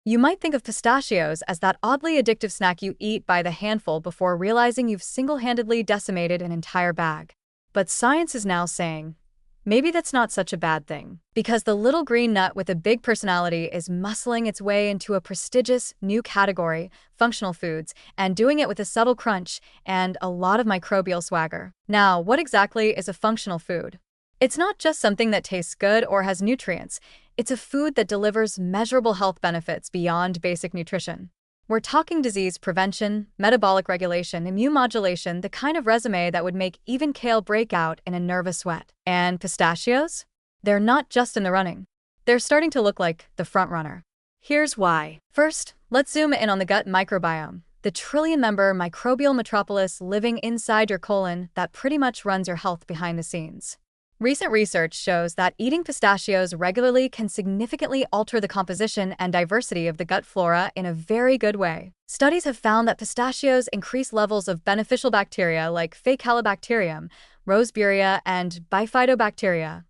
You might think of pistachios as that oddly addictive snack you eat by the handful before realizing you've single-handedly decimated an entire bag. But science is now saying, maybe that's not such a bad thing, because the little green nut with a big personality is muscling its way into a prestigious new category, functional foods, and doing it with a subtle crunch and a lot of microbial swagger. Now, what exactly is a functional food? It's not just something that tastes good or has nutrients. It's a food that delivers measurable health benefits beyond basic nutrition. We're talking disease prevention, metabolic regulation, immune modulation, the kind of resume that would make even kale break out in a nervous sweat. And pistachios? They're not just in the running. They're starting to look like the front runner. Here's why. First, let's zoom in on the gut microbiome, the trillion-member microbial metropolis living inside your colon that pretty much runs your health behind the scenes. Recent research shows that eating pistachios regularly can significantly alter the composition and diversity of the gut flora in a very good way. Studies have found that pistachios increase levels of beneficial bacteria like Faecalibacterium, Roseburia, and Bifidobacteria,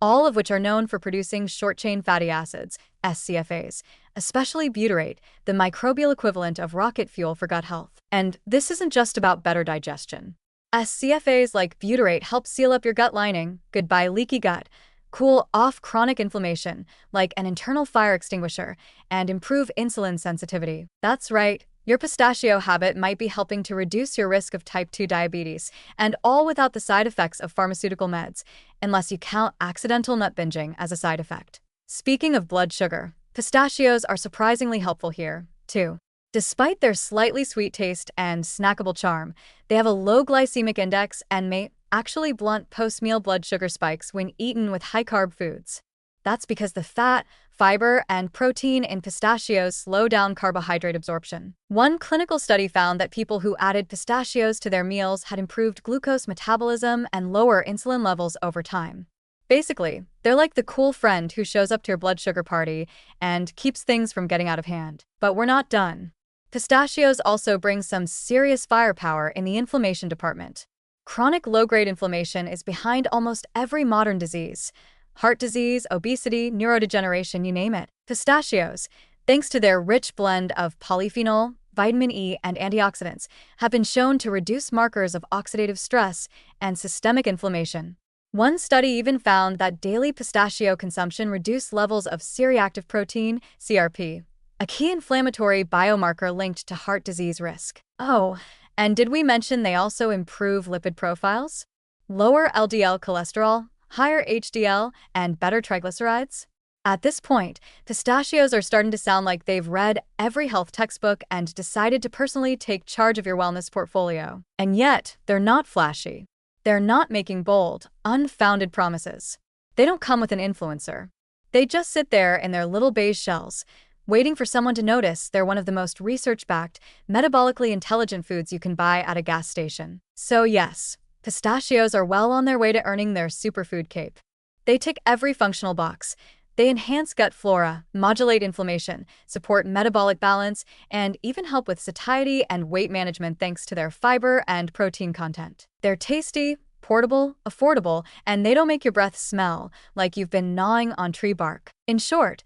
all of which are known for producing short-chain fatty acids, SCFAs, especially butyrate, the microbial equivalent of rocket fuel for gut health. And this isn't just about better digestion. SCFAs like butyrate help seal up your gut lining, goodbye leaky gut, cool off chronic inflammation like an internal fire extinguisher, and improve insulin sensitivity. That's right, your pistachio habit might be helping to reduce your risk of type 2 diabetes, and all without the side effects of pharmaceutical meds, unless you count accidental nut binging as a side effect. Speaking of blood sugar, pistachios are surprisingly helpful here, too. Despite their slightly sweet taste and snackable charm, they have a low glycemic index and may actually blunt post-meal blood sugar spikes when eaten with high-carb foods. That's because the fat, fiber, and protein in pistachios slow down carbohydrate absorption. One clinical study found that people who added pistachios to their meals had improved glucose metabolism and lower insulin levels over time. Basically, they're like the cool friend who shows up to your blood sugar party and keeps things from getting out of hand. But we're not done. Pistachios also bring some serious firepower in the inflammation department. Chronic low-grade inflammation is behind almost every modern disease. Heart disease, obesity, neurodegeneration, you name it. Pistachios, thanks to their rich blend of polyphenol, vitamin E, and antioxidants, have been shown to reduce markers of oxidative stress and systemic inflammation. One study even found that daily pistachio consumption reduced levels of C-reactive protein, CRP, a key inflammatory biomarker linked to heart disease risk. Oh, and did we mention they also improve lipid profiles? Lower LDL cholesterol, higher HDL, and better triglycerides? At this point, pistachios are starting to sound like they've read every health textbook and decided to personally take charge of your wellness portfolio. And yet, they're not flashy. They're not making bold, unfounded promises. They don't come with an influencer. They just sit there in their little beige shells, waiting for someone to notice they're one of the most research-backed, metabolically intelligent foods you can buy at a gas station. So yes, pistachios are well on their way to earning their superfood cape. They tick every functional box. They enhance gut flora, modulate inflammation, support metabolic balance, and even help with satiety and weight management thanks to their fiber and protein content. They're tasty, portable, affordable, and they don't make your breath smell like you've been gnawing on tree bark. In short,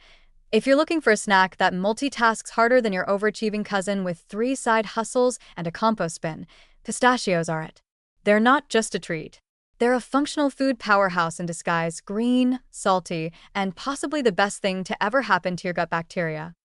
if you're looking for a snack that multitasks harder than your overachieving cousin with 3 side hustles and a compost bin, pistachios are it. They're not just a treat. They're a functional food powerhouse in disguise, green, salty, and possibly the best thing to ever happen to your gut bacteria.